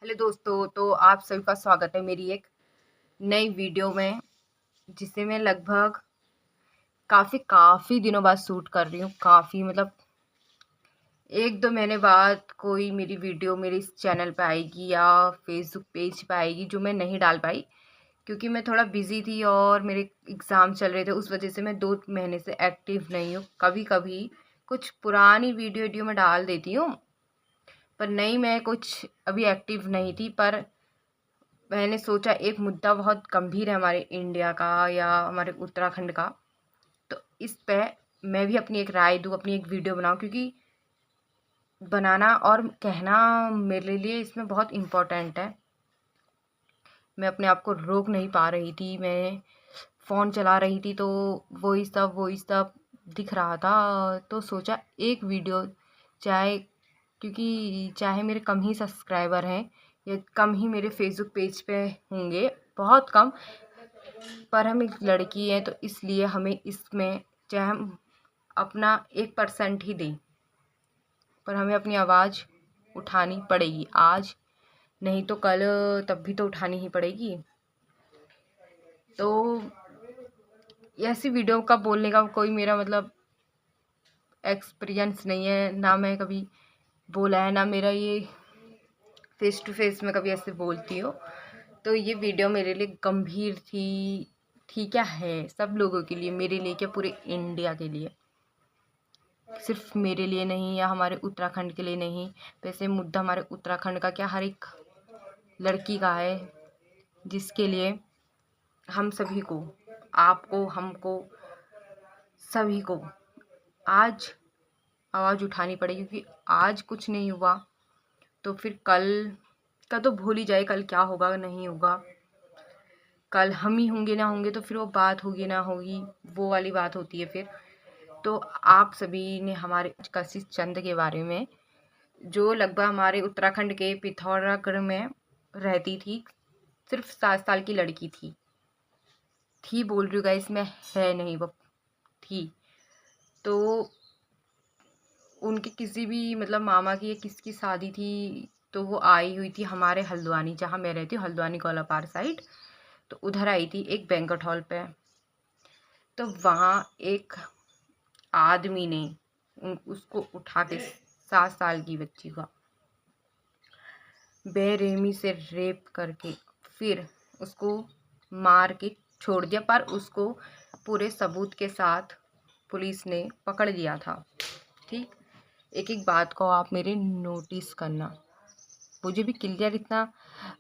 Hello दोस्तों, तो आप सभी का स्वागत है मेरी एक नई वीडियो में, जिसे मैं लगभग काफ़ी दिनों बाद शूट कर रही हूँ। काफ़ी मतलब 1-2 महीने बाद कोई मेरी वीडियो मेरे इस चैनल पे आएगी या फेसबुक पेज पे आएगी, जो मैं नहीं डाल पाई क्योंकि मैं थोड़ा बिज़ी थी और मेरे एग्ज़ाम चल रहे थे। उस वजह से मैं 2 महीने से एक्टिव नहीं हूँ। कभी-कभी कुछ पुरानी वीडियो मैं डाल देती हूँ, पर नहीं, मैं कुछ अभी एक्टिव नहीं थी। पर मैंने सोचा एक मुद्दा बहुत गंभीर है हमारे इंडिया का या हमारे उत्तराखंड का, तो इस पे मैं भी अपनी एक राय दूँ, अपनी एक वीडियो बनाऊँ, क्योंकि बनाना और कहना मेरे लिए इसमें बहुत इम्पोर्टेंट है। मैं अपने आप को रोक नहीं पा रही थी। मैं फ़ोन चला रही थी तो वही सब दिख रहा था, तो सोचा एक वीडियो, चाहे मेरे कम ही सब्सक्राइबर हैं या कम ही मेरे फेसबुक पेज पे होंगे, बहुत कम, पर हम एक लड़की हैं तो इसलिए हमें इसमें, चाहे हम अपना 1% ही दें, पर हमें अपनी आवाज़ उठानी पड़ेगी। आज नहीं तो कल, तब भी तो उठानी ही पड़ेगी। तो ऐसी वीडियो का बोलने का कोई मेरा मतलब एक्सपीरियंस नहीं है, ना मैं कभी बोला है, ना मेरा ये फेस टू फेस में कभी ऐसे बोलती हो। तो ये वीडियो मेरे लिए गंभीर थी। ठीक है, सब लोगों के लिए, मेरे लिए क्या, पूरे इंडिया के लिए, सिर्फ मेरे लिए नहीं या हमारे उत्तराखंड के लिए नहीं। वैसे मुद्दा हमारे उत्तराखंड का क्या, हर एक लड़की का है, जिसके लिए हम सभी को, आपको, हमको, सभी को आज आवाज़ उठानी पड़ेगी, क्योंकि आज कुछ नहीं हुआ तो फिर कल का तो भूल ही जाए। कल क्या होगा, नहीं होगा। कल हम ही होंगे ना होंगे तो फिर वो बात होगी ना होगी, वो वाली बात होती है फिर। तो आप सभी ने हमारे कशिश चंद के बारे में, जो लगभग हमारे उत्तराखंड के पिथौरागढ़ में रहती थी, सिर्फ 7 साल की लड़की थी बोल रही हूँ गाइस, मैं है नहीं, वो थी। तो उनके किसी भी मतलब मामा की या किसकी शादी थी, तो वो आई हुई थी हमारे हल्द्वानी, जहाँ मैं रहती हूँ, हल्द्वानी गोलापार साइड। तो उधर आई थी एक बैंक्वेट हॉल पे। तो वहाँ एक आदमी ने उसको उठा के, 7 साल की बच्ची का बेरहमी से रेप करके फिर उसको मार के छोड़ दिया। पर उसको पूरे सबूत के साथ पुलिस ने पकड़ लिया था। ठीक, एक एक बात को आप मेरे नोटिस करना। मुझे भी क्लियर इतना,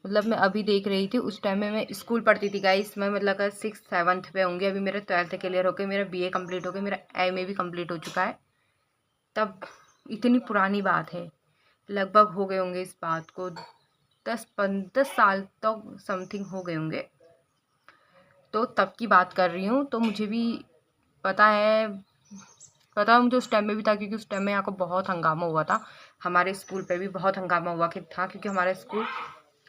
मतलब मैं अभी देख रही थी, उस टाइम में मैं स्कूल पढ़ती थी गाइस। मैं मतलब 6th-7th पे होंगी। अभी मेरा 12th क्लियर हो गया, मेरा BA कंप्लीट हो गया, मेरा MA भी कंप्लीट हो चुका है। तब इतनी पुरानी बात है, लगभग हो गए होंगे इस बात को 10 साल तो समथिंग हो गए होंगे। तो तब की बात कर रही हूँ। तो मुझे भी पता है मुझे उस टाइम में भी था, क्योंकि उस टाइम में यहाँ को बहुत हंगामा हुआ था। हमारे स्कूल पे भी बहुत हंगामा हुआ था, क्योंकि हमारा स्कूल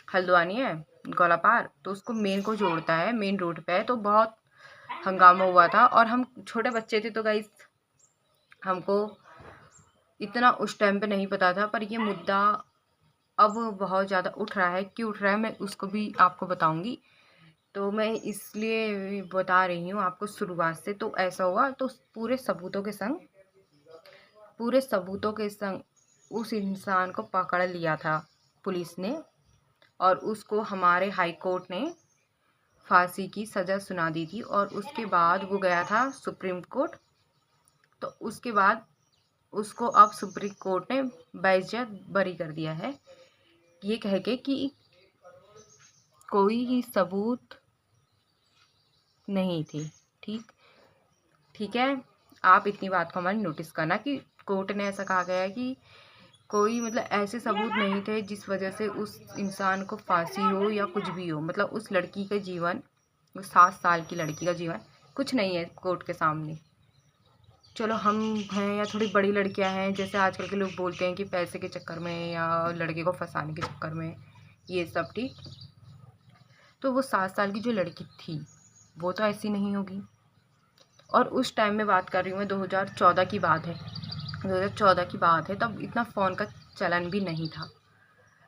हल्द्वानी है, गोलापार, तो उसको मेन को जोड़ता है, मेन रोड पे है। तो बहुत हंगामा हुआ था और हम छोटे बच्चे थे, तो गाइस हमको इतना उस टाइम पे नहीं पता था। पर ये मुद्दा अब बहुत ज़्यादा उठ रहा है। क्यों उठ रहा है, मैं उसको भी आपको बताऊंगी। तो मैं इसलिए बता रही हूँ आपको शुरुआत से। तो ऐसा हुआ, तो पूरे सबूतों के संग उस इंसान को पकड़ लिया था पुलिस ने, और उसको हमारे हाई कोर्ट ने फांसी की सज़ा सुना दी थी। और उसके बाद वो गया था सुप्रीम कोर्ट। तो उसके बाद उसको अब सुप्रीम कोर्ट ने बाइज्जत बरी कर दिया है, ये कह के कि कोई ही सबूत नहीं थे। ठीक ठीक है, आप इतनी बात को हमारी नोटिस करना कि कोर्ट ने ऐसा कहा गया है कि कोई मतलब ऐसे सबूत नहीं थे जिस वजह से उस इंसान को फांसी हो या कुछ भी हो। मतलब उस लड़की का जीवन, उस 7 साल की लड़की का जीवन कुछ नहीं है कोर्ट के सामने। चलो हम हैं या थोड़ी बड़ी लड़कियां हैं, जैसे आजकल के लोग बोलते हैं कि पैसे के चक्कर में या लड़के को फंसाने के चक्कर में, ये सब। ठीक, तो वो 7 साल की जो लड़की थी वो तो ऐसी नहीं होगी। और उस टाइम में बात कर रही हूँ मैं, 2014 की बात है। 2014 की बात है, तब इतना फ़ोन का चलन भी नहीं था।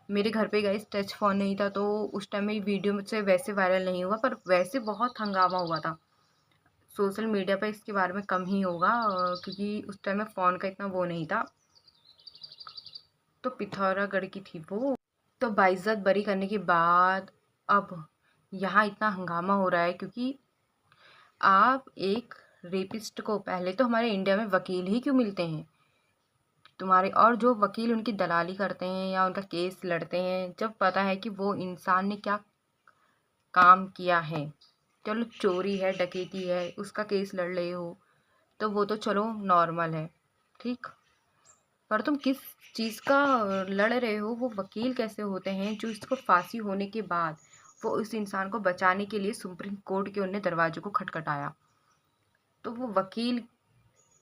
मेरे घर पे गाइस टच फ़ोन नहीं था, तो उस टाइम में वीडियो मुझसे वैसे वायरल नहीं हुआ, पर वैसे बहुत हंगामा हुआ था। सोशल मीडिया पे इसके बारे में कम ही होगा, क्योंकि उस टाइम में फ़ोन का इतना वो नहीं था। तो पिथौरागढ़ की थी वो। तो बाइज्जत बरी करने के बाद अब यहाँ इतना हंगामा हो रहा है, क्योंकि आप एक रेपिस्ट को, पहले तो हमारे इंडिया में वकील ही क्यों मिलते हैं तुम्हारे, और जो वकील उनकी दलाली करते हैं या उनका केस लड़ते हैं, जब पता है कि वो इंसान ने क्या काम किया है। चलो चोरी है, डकैती है, उसका केस लड़ रहे हो तो वो तो चलो नॉर्मल है, ठीक। पर तुम किस चीज़ का लड़ रहे हो, वो वकील कैसे होते हैं जो इसको फांसी होने के बाद वो उस इंसान को बचाने के लिए सुप्रीम कोर्ट के उनने दरवाजे को खटखटाया। तो वो वकील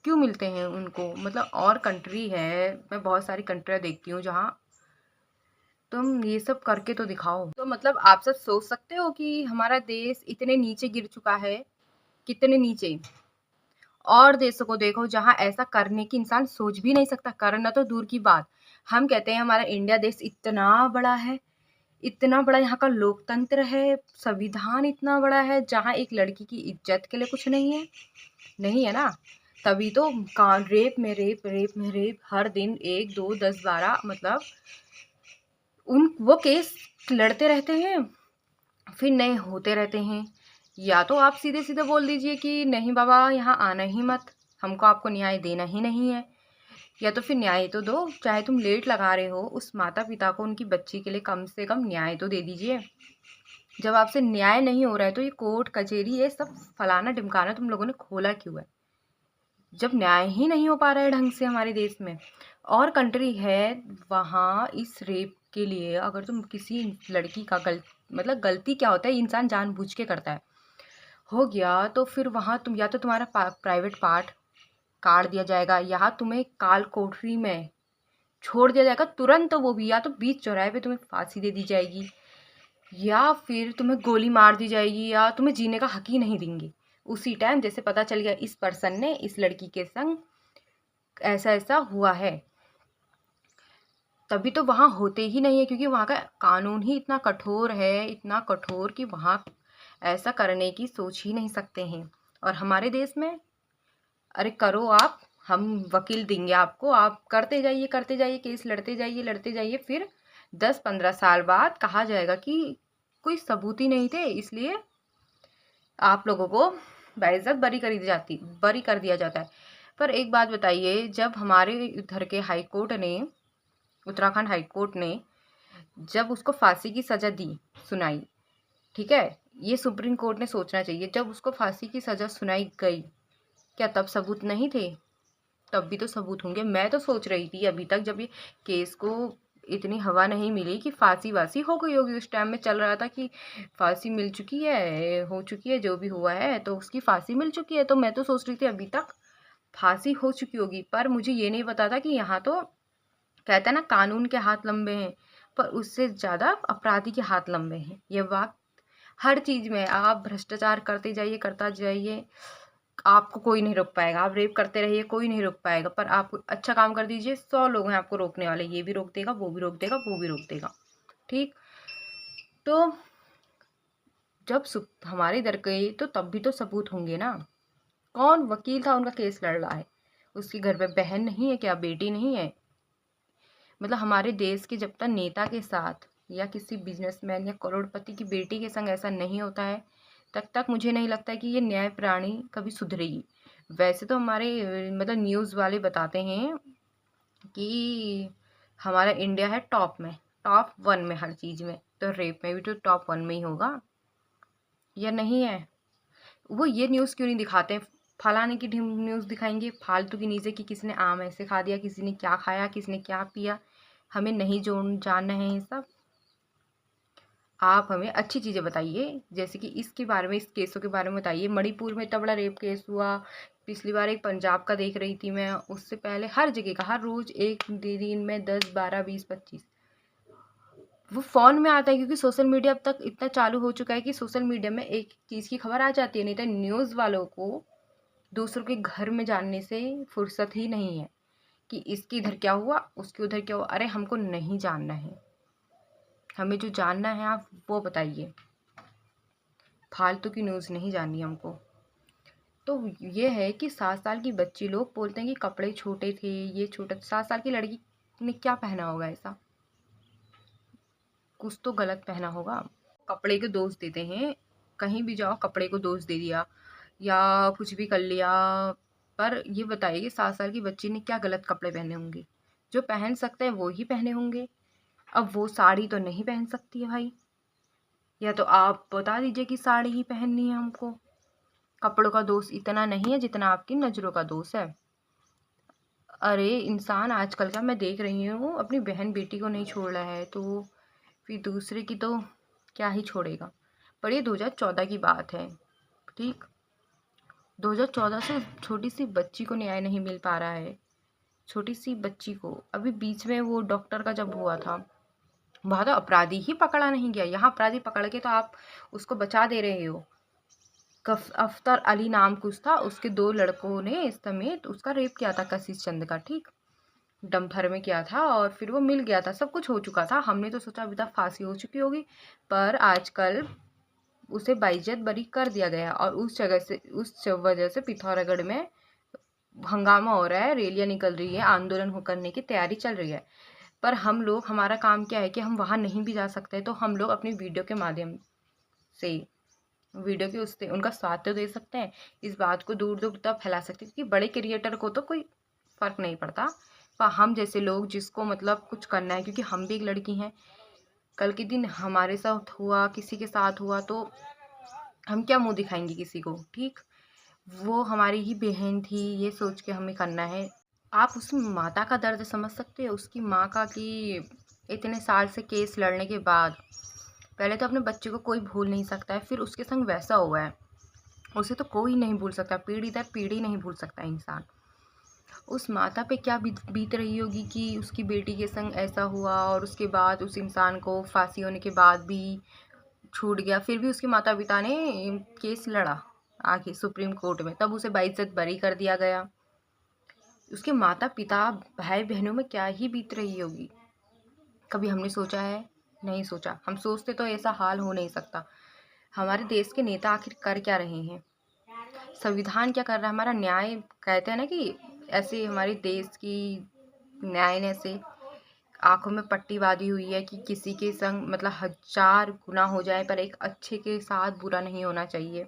क्यों मिलते हैं उनको, मतलब और कंट्री है, मैं बहुत सारी कंट्रियाँ देखती हूँ जहाँ तुम ये सब करके तो दिखाओ। तो मतलब आप सब सोच सकते हो कि हमारा देश इतने नीचे गिर चुका है, कितने नीचे। और देशों को देखो जहाँ ऐसा करने की इंसान सोच भी नहीं सकता, करना तो दूर की बात। हम कहते हैं हमारा इंडिया देश इतना बड़ा है, इतना बड़ा यहाँ का लोकतंत्र है, संविधान इतना बड़ा है, जहाँ एक लड़की की इज्जत के लिए कुछ नहीं है, नहीं है ना। तभी तो रेप में रेप, रेप में रेप, हर दिन 1 2 10 12, मतलब वो केस लड़ते रहते हैं, फिर नए होते रहते हैं। या तो आप सीधे सीधे बोल दीजिए कि नहीं बाबा यहाँ आना ही मत, हमको आपको न्याय देना ही नहीं है। या तो फिर न्याय तो दो, चाहे तुम लेट लगा रहे हो, उस माता पिता को उनकी बच्ची के लिए कम से कम न्याय तो दे दीजिए। जब आपसे न्याय नहीं हो रहा है तो ये कोर्ट कचहरी ये सब फलाना ढिमकाना तुम लोगों ने खोला क्यों है, जब न्याय ही नहीं हो पा रहा है ढंग से हमारे देश में। और कंट्री है वहाँ इस रेप के लिए, अगर तुम किसी लड़की का मतलब गलती क्या होता है, इंसान जानबूझ के करता है, हो गया तो फिर वहाँ तुम या तो तुम्हारा प्राइवेट पार्ट काट दिया जाएगा, या तुम्हें काल कोठरी में छोड़ दिया जाएगा तुरंत, तो वो भी या तो बीच चौराहे पे तुम्हें फांसी दे दी जाएगी, या फिर तुम्हें गोली मार दी जाएगी, या तुम्हें जीने का हक ही नहीं देंगे उसी टाइम, जैसे पता चल गया इस पर्सन ने इस लड़की के संग ऐसा ऐसा हुआ है। तभी तो वहाँ होते ही नहीं है, क्योंकि वहाँ का कानून ही इतना कठोर है, इतना कठोर कि वहाँ ऐसा करने की सोच ही नहीं सकते हैं। और हमारे देश में अरे करो आप, हम वकील देंगे आपको, आप करते जाइए केस लड़ते जाइए, फिर 10-15 साल बाद कहा जाएगा कि कोई सबूत ही नहीं थे, इसलिए आप लोगों को बेइज्जत बरी कर दिया जाता है। पर एक बात बताइए, जब हमारे इधर के हाई कोर्ट ने, उत्तराखंड हाई कोर्ट ने जब उसको फांसी की सज़ा दी, सुनाई, ठीक है, ये सुप्रीम कोर्ट ने सोचना चाहिए, जब उसको फांसी की सज़ा सुनाई गई, क्या तब सबूत नहीं थे? तब भी तो सबूत होंगे। मैं तो सोच रही थी अभी तक, जब ये केस को इतनी हवा नहीं मिली कि फांसी वासी हो गई होगी, उस टाइम में चल रहा था कि फांसी मिल चुकी है, हो चुकी है, जो भी हुआ है तो उसकी फांसी मिल चुकी है, तो मैं तो सोच रही थी अभी तक फांसी हो चुकी होगी। पर मुझे ये नहीं पता था कि यहाँ तो कहते हैं ना कानून के हाथ लंबे हैं, पर उससे ज़्यादा अपराधी के हाथ लंबे हैं। ये बात हर चीज़ में, आप भ्रष्टाचार करते जाइए, करता जाइए, आपको कोई नहीं रोक पाएगा। आप रेप करते रहिए, कोई नहीं रोक पाएगा, पर आप अच्छा काम कर दीजिए, 100 लोग हैं आपको रोकने वाले, ये भी रोक देगा, वो भी रोक देगा, वो भी रोक देगा, ठीक। तो जब हमारे इधर गए तो तब भी तो सबूत होंगे ना। कौन वकील था उनका केस लड़ रहा है, उसके घर पे बहन नहीं है क्या, बेटी नहीं है? मतलब हमारे देश के जब तक नेता के साथ या किसी बिजनेसमैन या करोड़पति की बेटी के संग ऐसा नहीं होता है, तब तक मुझे नहीं लगता कि ये न्याय प्रणाली कभी सुधरेगी। वैसे तो हमारे मतलब न्यूज़ वाले बताते हैं कि हमारा इंडिया है टॉप में, टॉप 1 में हर चीज़ में, तो रेप में भी तो टॉप 1 में ही होगा, या नहीं है? वो ये न्यूज़ क्यों नहीं दिखाते? फलाने की न्यूज़ दिखाएंगे फालतू की नीचे कि किसी ने आम ऐसे खा दिया, किसी ने क्या खाया, किसी ने क्या पिया, हमें नहीं जो जानना है ये सब। आप हमें अच्छी चीज़ें बताइए, जैसे कि इसके बारे में, इस केसों के बारे में बताइए। मणिपुर में इतना बड़ा रेप केस हुआ, पिछली बार एक पंजाब का देख रही थी मैं, उससे पहले हर जगह का, हर रोज़ एक दिन में 10 12 20 25 वो फ़ोन में आता है, क्योंकि सोशल मीडिया अब तक इतना चालू हो चुका है कि सोशल मीडिया में एक चीज़ की खबर आ जाती है, नहीं तो न्यूज़ वालों को दूसरों के घर में जानने से फुर्सत ही नहीं है कि इसके इधर क्या हुआ, उसके उधर क्या हुआ। अरे हमको नहीं जानना है, हमें जो जानना है आप वो बताइए, फालतू की न्यूज़ नहीं जाननी हमको। तो ये है कि 7 साल की बच्ची, लोग बोलते हैं कि कपड़े छोटे थे, ये छोटा, 7 साल की लड़की ने क्या पहना होगा ऐसा? कुछ तो गलत पहना होगा। कपड़े के दोष देते हैं, कहीं भी जाओ कपड़े को दोष दे दिया या कुछ भी कर लिया। पर ये बताइए कि 7 साल की बच्ची ने क्या गलत कपड़े पहने होंगे? जो पहन सकते हैं वो ही पहने होंगे। अब वो साड़ी तो नहीं पहन सकती है भाई, या तो आप बता दीजिए कि साड़ी ही पहननी है हमको। कपड़ों का दोष इतना नहीं है जितना आपकी नज़रों का दोष है। अरे इंसान आजकल का मैं देख रही हूँ अपनी बहन बेटी को नहीं छोड़ रहा है, तो फिर दूसरे की तो क्या ही छोड़ेगा। पर ये 2014 की बात है, ठीक। 2014 से छोटी सी बच्ची को न्याय नहीं मिल पा रहा है। छोटी सी बच्ची को अभी बीच में वो डॉक्टर का जब हुआ था, वहाँ तो अपराधी ही पकड़ा नहीं गया। यहाँ अपराधी पकड़ के तो आप उसको बचा दे रहे हो। अफ्तर अली नाम कुछ था, उसके 2 लड़कों ने समेत उसका रेप किया था, कशिश चंद का, ठीक। डम्फर में किया था और फिर वो मिल गया था, सब कुछ हो चुका था। हमने तो सोचा अभी तक फांसी हो चुकी होगी, पर आजकल उसे बाइज्जत बरी कर दिया गया और उस वजह से पिथौरागढ़ में हंगामा हो रहा है, रैलियां निकल रही है, आंदोलन करने की तैयारी चल रही है। पर हम लोग, हमारा काम क्या है कि हम वहाँ नहीं भी जा सकते, तो हम लोग अपनी वीडियो के माध्यम से, वीडियो के उससे उनका साथ तो दे सकते हैं, इस बात को दूर दूर तक फैला सकते हैं। क्योंकि बड़े क्रिएटर को तो कोई फ़र्क नहीं पड़ता, पर हम जैसे लोग जिसको मतलब कुछ करना है, क्योंकि हम भी एक लड़की हैं, कल के दिन हमारे साथ हुआ, किसी के साथ हुआ, तो हम क्या मुंह दिखाएंगे किसी को, ठीक। वो हमारी ही बहन थी, ये सोच के हमें करना है। आप उस माता का दर्द समझ सकते हो, उसकी माँ का, कि इतने साल से केस लड़ने के बाद पहले तो अपने बच्चे को कोई भूल नहीं सकता है, फिर उसके संग वैसा हुआ है, उसे तो कोई नहीं भूल सकता, पीढ़ी दर पीढ़ी नहीं भूल सकता इंसान। उस माता पे क्या बीत रही होगी कि उसकी बेटी के संग ऐसा हुआ और उसके बाद उस इंसान को फांसी होने के बाद भी छूट गया, फिर भी उसके माता पिता ने केस लड़ा आगे सुप्रीम कोर्ट में, तब उसे बाइज्जत बरी कर दिया गया। उसके माता पिता भाई बहनों में क्या ही बीत रही होगी, कभी हमने सोचा है? नहीं सोचा। हम सोचते तो ऐसा हाल हो नहीं सकता। हमारे देश के नेता आखिर कर क्या रहे हैं? संविधान क्या कर रहा है? हमारा न्याय, कहते हैं ना कि ऐसे हमारे देश की न्याय ने ऐसे आंखों में पट्टी बांधी हुई है कि किसी के संग मतलब 1000 गुना हो जाए पर एक अच्छे के साथ बुरा नहीं होना चाहिए,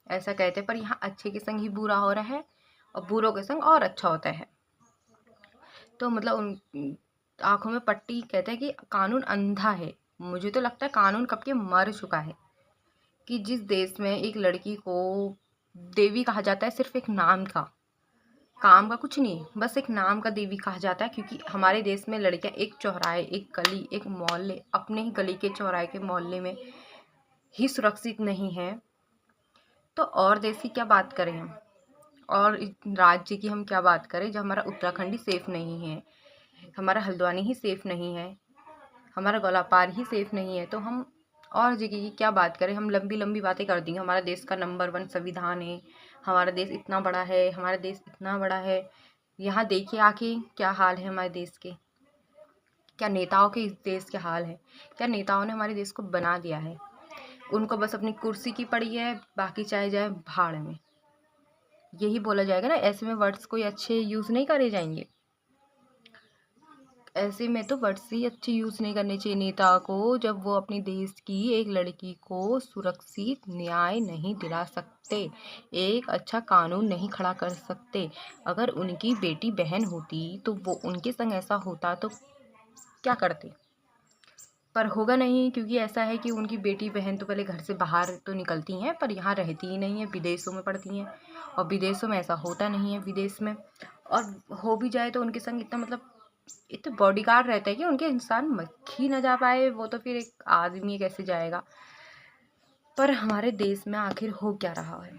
ऐसा कहते हैं। पर यहाँ अच्छे के संग ही बुरा हो रहा है और बुरों के संग और अच्छा होता है। तो मतलब उन आंखों में पट्टी, कहते हैं कि कानून अंधा है। मुझे तो लगता है कानून कब के मर चुका है। कि जिस देश में एक लड़की को देवी कहा जाता है, सिर्फ एक नाम का, काम का कुछ नहीं, बस एक नाम का देवी कहा जाता है, क्योंकि हमारे देश में लड़कियां एक चौराहे, एक गली, एक मोहल्ले, अपने ही गली के चौराहे के मोहल्ले में ही सुरक्षित नहीं है, तो और देश की क्या बात करें हम, और राज्य की हम क्या बात करें जब हमारा उत्तराखंड ही सेफ नहीं है, हमारा हल्द्वानी ही सेफ नहीं है, हमारा गोलापार ही सेफ नहीं है, तो हम और जगह की क्या बात करें। हम लंबी लंबी बातें कर देंगे, हमारा देश का नंबर 1 संविधान है, हमारा देश इतना बड़ा है, हमारा देश इतना बड़ा है। यहाँ देखिए आके क्या हाल है हमारे देश के, क्या नेताओं के इस देश के हाल है, क्या नेताओं ने हमारे देश को बना दिया है। उनको बस अपनी कुर्सी की पड़ी है, बाकी चाहे जाए भाड़ में, यही बोला जाएगा ना। ऐसे में वर्ड्स कोई अच्छे यूज़ नहीं करे जाएंगे, ऐसे में तो वर्ड्स ही अच्छे यूज़ नहीं करने चाहिए नेता को, जब वो अपनी देश की एक लड़की को सुरक्षित न्याय नहीं दिला सकते, एक अच्छा कानून नहीं खड़ा कर सकते। अगर उनकी बेटी बहन होती तो वो उनके संग ऐसा होता तो क्या करते, पर होगा नहीं, क्योंकि ऐसा है कि उनकी बेटी बहन तो पहले घर से बाहर तो निकलती हैं, पर यहाँ रहती ही नहीं है, विदेशों में पढ़ती हैं, और विदेशों में ऐसा होता नहीं है। विदेश में और हो भी जाए तो उनके संग इतना मतलब इतने बॉडीगार्ड रहता है कि उनके इंसान मक्खी ना जा पाए, वो तो फिर एक आदमी कैसे जाएगा। पर हमारे देश में आखिर हो क्या रहा है?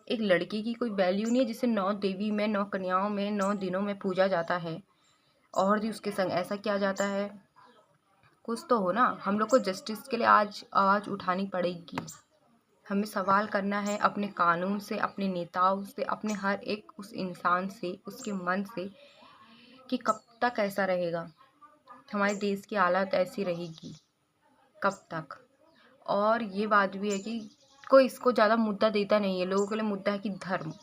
एक लड़की की कोई वैल्यू नहीं है, जिसे 9 देवी में, 9 कन्याओं में, 9 दिनों में पूजा जाता है, और भी उसके संग ऐसा किया जाता है। कुछ तो हो ना। हम लोग को जस्टिस के लिए आज आवाज़ उठानी पड़ेगी। हमें सवाल करना है अपने कानून से, अपने नेताओं से, अपने हर एक उस इंसान से, उसके मन से, कि कब तक ऐसा रहेगा, हमारे देश की हालत ऐसी रहेगी। कब तक। और ये बात भी है कि कोई इसको ज़्यादा मुद्दा देता नहीं है, लोगों के लिए मुद्दा है कि धर्म।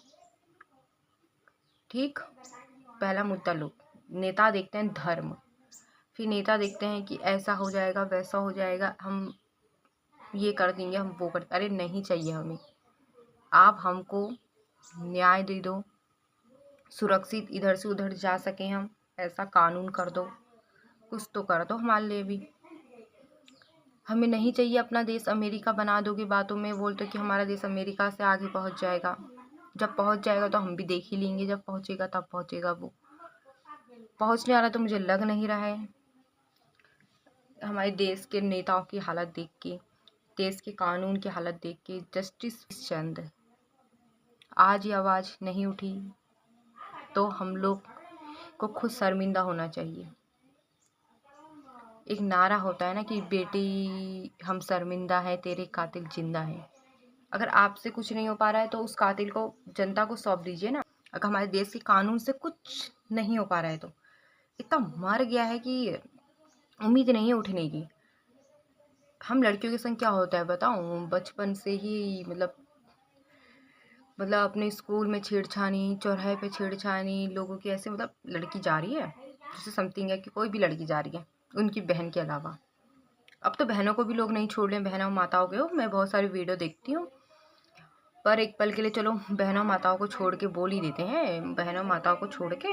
ठीक, पहला मुद्दा लोग नेता देखते हैं धर्म, फिर नेता देखते हैं कि ऐसा हो जाएगा वैसा हो जाएगा, हम ये कर देंगे, हम वो कर। अरे नहीं चाहिए हमें, आप हमको न्याय दे दो, सुरक्षित इधर से उधर जा सकें हम, ऐसा कानून कर दो, कुछ तो कर दो हमारे लिए भी। हमें नहीं चाहिए अपना देश अमेरिका बना दोगे, बातों में बोलते कि हमारा देश अमेरिका से आगे पहुंच जाएगा। जब पहुंच जाएगा तो हम भी देख ही लेंगे, जब पहुंचेगा तब पहुंचेगा। वो पहुंचने वाला तो मुझे लग नहीं रहा है। हमारे देश के नेताओं की हालत देख के, देश के कानून की हालत देख के, जस्टिस चंद आज ये आवाज़ नहीं उठी तो हम लोग को खुद शर्मिंदा होना चाहिए। एक नारा होता है ना कि बेटी हम शर्मिंदा है, तेरे कातिल जिंदा है। अगर आपसे कुछ नहीं हो पा रहा है तो उस कातिल को, जनता को सौंप दीजिए ना। अगर हमारे देश के कानून से कुछ नहीं हो पा रहा है तो इतना मर गया है कि उम्मीद नहीं है उठने की। हम लड़कियों के संग क्या होता है बताऊं, बचपन से ही मतलब अपने स्कूल में छेड़छानी, चौराहे पे छेड़छानी, लोगों की ऐसे, मतलब लड़की जा रही है जैसे समथिंग है कि कोई भी लड़की जा रही है उनकी बहन के अलावा। अब तो बहनों को भी लोग नहीं छोड़ रहे, बहनों माताओं के, मैं बहुत सारी वीडियो देखती हूँ, पर एक पल के लिए चलो बहनों माताओं को छोड़ के बोल ही देते हैं। बहनों माताओं को छोड़ के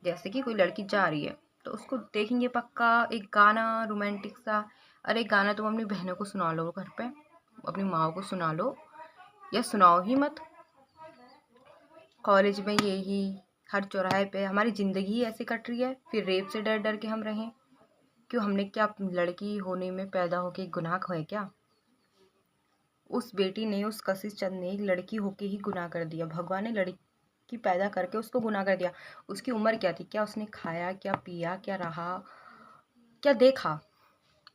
जैसे कि कोई लड़की जा रही है तो उसको देखेंगे पक्का एक गाना रोमांटिक सा। अरे गाना तुम अपनी बहनों को सुना लो, घर पे अपनी माँ को सुना लो, या सुनाओ ही मत। कॉलेज में यही, हर चौराहे पे हमारी ज़िंदगी ही ऐसे कट रही है, फिर रेप से डर डर के हम रहें। क्यों, हमने क्या लड़की होने में पैदा होके गुनाह है क्या? उस बेटी ने, उस कशिश चंद ने लड़की होके ही गुनाह कर दिया। भगवान ने लड़की पैदा करके उसको गुनाह कर दिया। उसकी उम्र क्या थी, क्या उसने खाया, क्या पिया, क्या रहा, क्या देखा?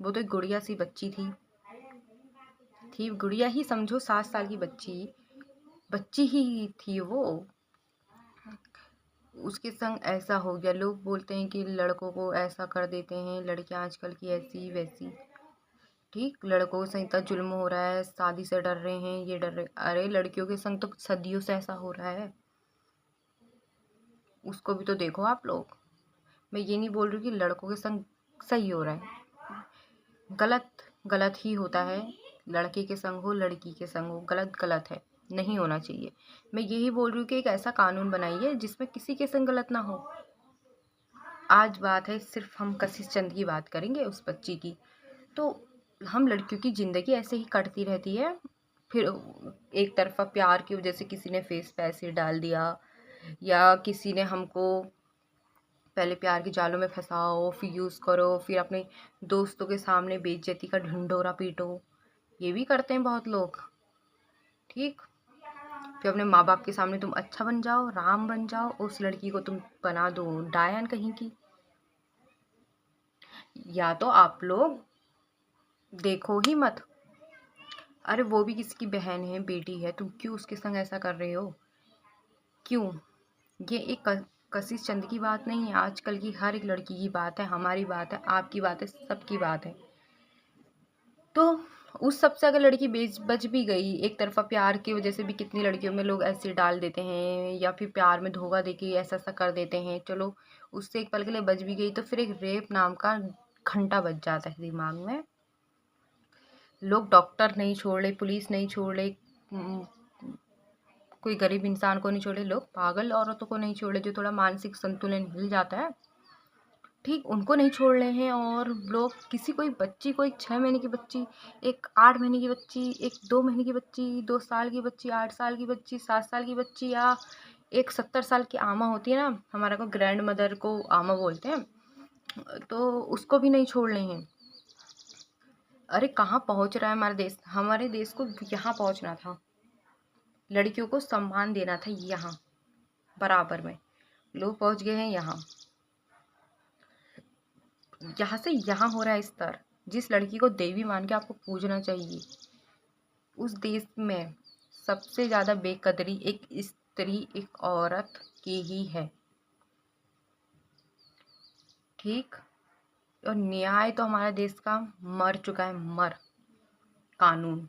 वो तो एक गुड़िया सी बच्ची थी गुड़िया ही समझो, 7 साल की बच्ची ही थी वो। उसके संग ऐसा हो गया। लोग बोलते हैं कि लड़कों को ऐसा कर देते हैं, लड़कियां आजकल की ऐसी वैसी। ठीक, लड़कों से इतना जुल्म हो रहा है, शादी से डर रहे हैं, ये डर रहे। अरे लड़कियों के संग तो सदियों से ऐसा हो रहा है, उसको भी तो देखो आप लोग। मैं ये नहीं बोल रही कि लड़कों के संग सही हो रहा है, गलत गलत ही होता है। लड़के के संग हो, लड़की के संग हो, गलत गलत है, नहीं होना चाहिए। मैं यही बोल रही हूँ कि एक ऐसा कानून बनाइए जिसमें किसी के संग गलत ना हो। आज बात है सिर्फ हम कशिश चंद की बात करेंगे, उस बच्ची की। तो हम लड़कियों की ज़िंदगी ऐसे ही कटती रहती है। फिर एक तरफा प्यार की वजह से किसी ने फेस पे एसिड डाल दिया, या किसी ने हमको पहले प्यार के जालों में फंसाओ, फिर यूज़ करो, फिर अपने दोस्तों के सामने बेइज्जती का ढिंढोरा पीटो। ये भी करते हैं बहुत लोग। ठीक, फिर अपने माँ बाप के सामने तुम अच्छा बन जाओ, राम बन जाओ, उस लड़की को तुम बना दो डायन कहीं की। या तो आप लोग देखो ही मत। अरे वो भी किसी की बहन है, बेटी है, तुम क्यों उसके संग ऐसा कर रहे हो? क्यों? ये एक कशिश चंद की बात नहीं है, आजकल की हर एक लड़की की बात है, हमारी बात है, आपकी बात है, सबकी बात है। तो उस सबसे अगर लड़की बच भी गई, एक तरफा प्यार की वजह से भी कितनी लड़कियों में लोग ऐसे डाल देते हैं, या फिर प्यार में धोखा देके ऐसा ऐसा कर देते हैं, चलो उससे एक पल के लिए बच भी गई, तो फिर एक रेप नाम का घंटा बज जाता है दिमाग में। लोग डॉक्टर नहीं छोड़ रहे, पुलिस नहीं छोड़ रहे, कोई गरीब इंसान को नहीं छोड़े, लोग पागल औरतों को नहीं छोड़े जो थोड़ा मानसिक संतुलन हिल जाता है, ठीक, उनको नहीं छोड़ रहे हैं। और लोग किसी, कोई बच्ची, कोई 6 महीने की बच्ची, एक 8 महीने की बच्ची, एक 2 महीने की बच्ची, 2 साल की बच्ची, 8 साल की बच्ची, 7 साल की बच्ची, या एक 70 साल की आमा होती है ना, हमारा को ग्रैंड मदर को आमा बोलते हैं, तो उसको भी नहीं छोड़ रहे हैं। अरे कहाँ पहुँच रहा है हमारा देश? हमारे देश को यहाँ पहुँचना था, लड़कियों को सम्मान देना था यहाँ बराबर में, लोग पहुँच गए हैं यहाँ। यहाँ से यहाँ हो रहा है स्तर। जिस लड़की को देवी मान के आपको पूजना चाहिए, उस देश में सबसे ज़्यादा बेकदरी एक स्त्री, एक औरत की ही है। ठीक, और न्याय तो हमारा देश का मर चुका है, मर कानून।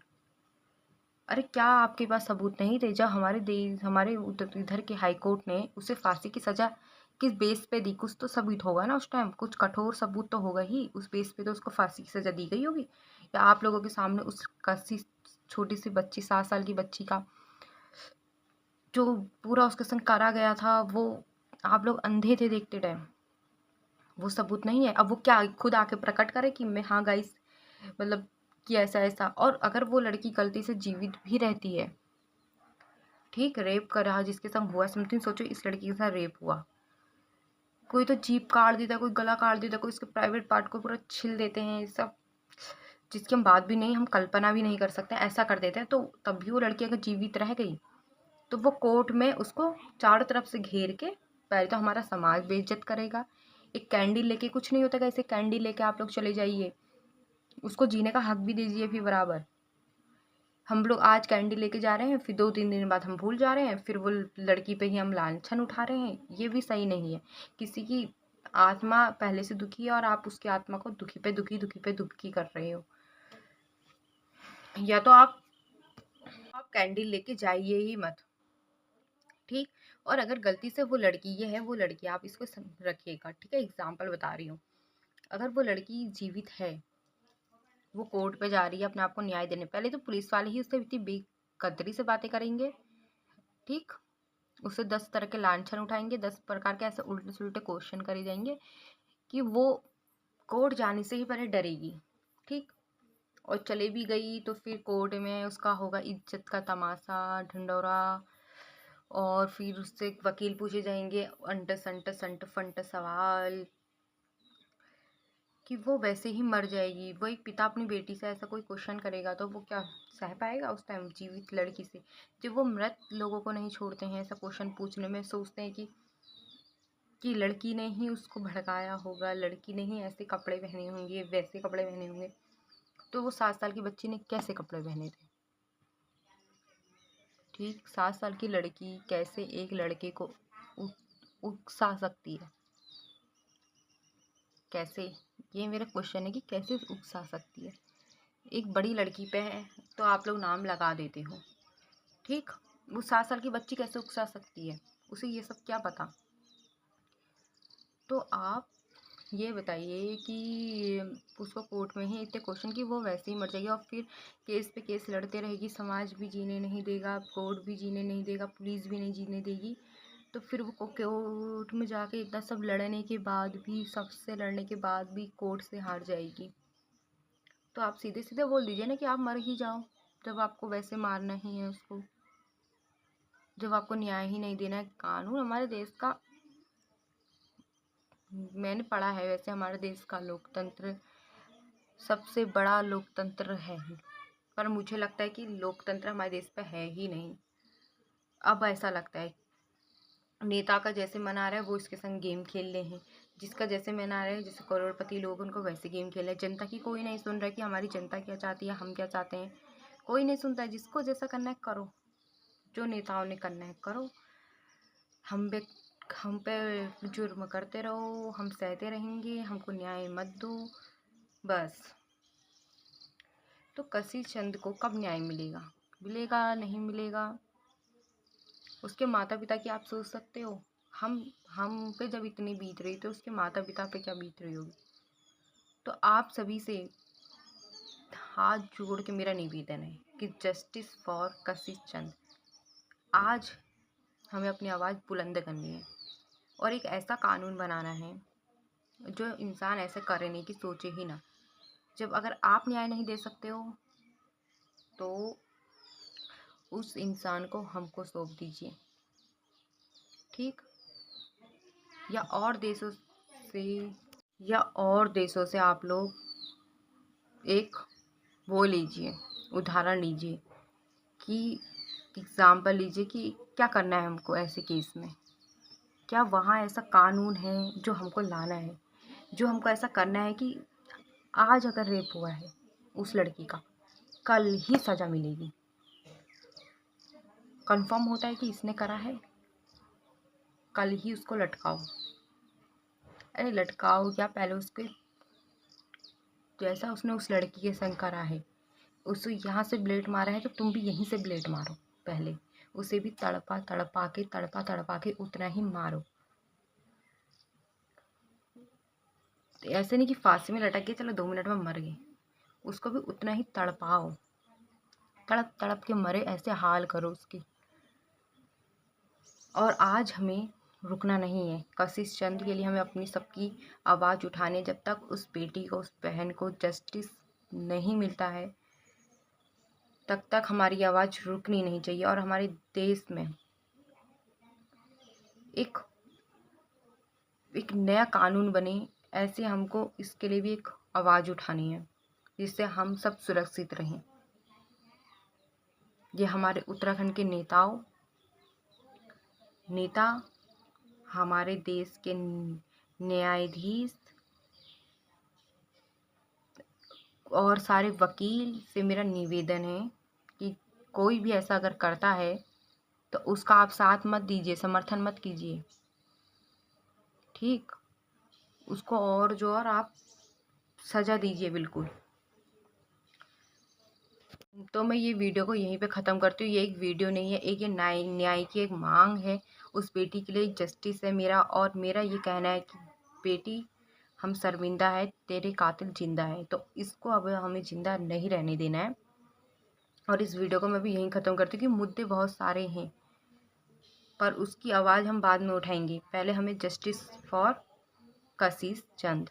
अरे क्या आपके पास सबूत नहीं थे? जब हमारे देश, हमारे इधर के हाई कोर्ट ने उसे फांसी की सजा किस बेस पे दी? कुछ तो सबूत होगा ना उस टाइम, कुछ कठोर सबूत तो होगा ही, उस बेस पे तो उसको फांसी की सजा दी गई होगी। या आप लोगों के सामने उस कसी छोटी सी बच्ची, 7 साल की बच्ची का जो पूरा उसके संग करा गया था, वो आप लोग अंधे थे देखते टाइम, वो सबूत नहीं है? अब वो क्या खुद आके प्रकट करे कि मैं, हाँ गाइस, मतलब कि ऐसा ऐसा। और अगर वो लड़की गलती से जीवित भी रहती है, ठीक, रेप करा जिसके संग हुआ, समथिंग, सोचो इस लड़की के साथ रेप हुआ, कोई तो जीभ काट देता, कोई गला काट देता, कोई इसके प्राइवेट पार्ट को पूरा छिल देते हैं, सब जिसकी हम बात भी नहीं, हम कल्पना भी नहीं कर सकते, ऐसा कर देते हैं। तो तब भी वो लड़की अगर जीवित रह गई तो वो कोर्ट में उसको चारों तरफ से घेर के, पहले तो हमारा समाज बेइज्जत करेगा। एक कैंडल लेके कुछ नहीं होता, कैसे कैंडल लेके आप लोग चले जाइए, उसको जीने का हक भी दीजिए फिर बराबर। हम लोग आज कैंडी लेके जा रहे हैं, फिर 2-3 दिन बाद हम भूल जा रहे हैं, फिर वो लड़की पे ही हम लांछन उठा रहे हैं, ये भी सही नहीं है। किसी की आत्मा पहले से दुखी है और आप उसकी आत्मा को दुखी पे दुखी, दुखी पे दुखी कर रहे हो। या तो आप कैंडल लेके जाइए ही मत, ठीक। और अगर गलती से वो लड़की, ये है वो लड़की, आप इसको रखिएगा, ठीक है, एग्जाम्पल बता रही हूँ। अगर वो लड़की जीवित है, वो कोर्ट पे जा रही है अपने आप को न्याय देने, पहले तो पुलिस वाले ही उससे इतनी बेकदरी से बातें करेंगे, ठीक, उससे 10 तरह के लांछन उठाएंगे, 10 प्रकार के ऐसे उल्टे सुलटे क्वेश्चन करे जाएंगे कि वो कोर्ट जाने से ही पहले डरेगी, ठीक। और चले भी गई तो फिर कोर्ट में उसका होगा इज्जत का तमाशा, ढिंडोरा, और फिर उससे वकील पूछे जाएंगे अंट संट संट फंट सवाल कि वो वैसे ही मर जाएगी। वो एक पिता अपनी बेटी से ऐसा कोई क्वेश्चन करेगा तो वो क्या सह पाएगा उस टाइम जीवित लड़की से? जब वो मृत लोगों को नहीं छोड़ते हैं ऐसा क्वेश्चन पूछने में, सोचते हैं कि लड़की ने ही उसको भड़काया होगा, लड़की ने ही ऐसे कपड़े पहने होंगे, वैसे कपड़े पहने होंगे, तो वो 7 साल की बच्ची ने कैसे कपड़े पहने थे? ठीक, 7 साल की लड़की कैसे एक लड़के को उकसा सकती है? कैसे? ये मेरा क्वेश्चन है कि कैसे उकसा सकती है? एक बड़ी लड़की पे है तो आप लोग नाम लगा देते हो, ठीक, वो 7 साल की बच्ची कैसे उकसा सकती है? उसे ये सब क्या पता? तो आप ये बताइए कि उसको कोर्ट में ही इतने क्वेश्चन कि वो वैसे ही मर जाएगी और फिर केस पे केस लड़ते रहेगी, समाज भी जीने नहीं देगा, कोर्ट भी जीने नहीं देगा, पुलिस भी नहीं जीने देगी, तो फिर वो कोर्ट में जाके इतना सब लड़ने के बाद भी, सबसे लड़ने के बाद भी कोर्ट से हार जाएगी। तो आप सीधे सीधे बोल दीजिए ना कि आप मर ही जाओ, जब आपको वैसे मारना ही है उसको, जब आपको न्याय ही नहीं देना है। कानून हमारे देश का, मैंने पढ़ा है वैसे, हमारे देश का लोकतंत्र सबसे बड़ा लोकतंत्र है, पर मुझे लगता है कि लोकतंत्र हमारे देश पे है ही नहीं। अब ऐसा लगता है नेता का जैसे मन आ रहा है वो इसके संग गेम खेल रहे हैं, जिसका जैसे मन आ रहा है, जैसे करोड़पति लोग उनको वैसे गेम खेल रहे हैं। जनता की कोई नहीं सुन रहा है कि हमारी जनता क्या चाहती है, हम क्या चाहते हैं, कोई नहीं सुनता है। जिसको जैसा करना है करो, जो नेताओं ने करना है करो, हम पे जुर्म करते रहो, हम सहते रहेंगे, हमको न्याय मत दो, बस। तो कसी चंद को कब न्याय मिलेगा? मिलेगा नहीं मिलेगा, उसके माता पिता की आप सोच सकते हो? हम पे जब इतनी बीत रही तो उसके माता पिता पे क्या बीत रही होगी? तो आप सभी से हाथ जोड़ के मेरा निवेदन है कि जस्टिस फॉर कशिश चंद। आज हमें अपनी आवाज़ बुलंद करनी है और एक ऐसा कानून बनाना है जो इंसान ऐसे करने की सोचे ही ना। जब अगर आप न्याय नहीं दे सकते हो तो उस इंसान को हमको सौंप दीजिए, ठीक। या और देशों से आप लोग एक वो लीजिए, उदाहरण लीजिए कि एग्जाम्पल लीजिए कि क्या करना है हमको ऐसे केस में। क्या वहाँ ऐसा कानून है जो हमको लाना है, जो हमको ऐसा करना है कि आज अगर रेप हुआ है उस लड़की का, कल ही सज़ा मिलेगी। कंफर्म होता है कि इसने करा है, कल ही उसको लटकाओ। अरे लटकाओ क्या, पहले उसके जैसा उसने उस लड़की के संग करा है, उसे यहाँ से ब्लेड मारा है तो तुम भी यहीं से ब्लेड मारो। पहले उसे भी तड़पा तड़पा के उतना ही मारो। तो ऐसे नहीं कि फांसी में लटक के चलो 2 मिनट में मर गए, उसको भी उतना ही तड़पाओ, तड़प तड़प के मरे, ऐसे हाल करो उसकी। और आज हमें रुकना नहीं है। कशिश चंद के लिए हमें अपनी सबकी आवाज़ उठानी है। जब तक उस बेटी को, उस बहन को जस्टिस नहीं मिलता है, तब तक हमारी आवाज़ रुकनी नहीं चाहिए। और हमारे देश में एक नया कानून बने, ऐसे हमको इसके लिए भी एक आवाज़ उठानी है, जिससे हम सब सुरक्षित रहें। ये हमारे उत्तराखंड के नेता, हमारे देश के न्यायाधीश और सारे वकील से मेरा निवेदन है कि कोई भी ऐसा अगर करता है तो उसका आप साथ मत दीजिए, समर्थन मत कीजिए, ठीक। उसको और आप सज़ा दीजिए बिल्कुल। तो मैं ये वीडियो को यहीं पे ख़त्म करती हूँ। ये एक वीडियो नहीं है, एक ये न्याय की एक मांग है। उस बेटी के लिए जस्टिस है मेरा। और मेरा ये कहना है कि बेटी, हम शर्मिंदा है, तेरे कातिल जिंदा है, तो इसको अब हमें जिंदा नहीं रहने देना है। और इस वीडियो को मैं भी यहीं ख़त्म करती हूँ कि मुद्दे बहुत सारे हैं, पर उसकी आवाज़ हम बाद में उठाएंगे। पहले हमें जस्टिस फॉर कशिश चंद।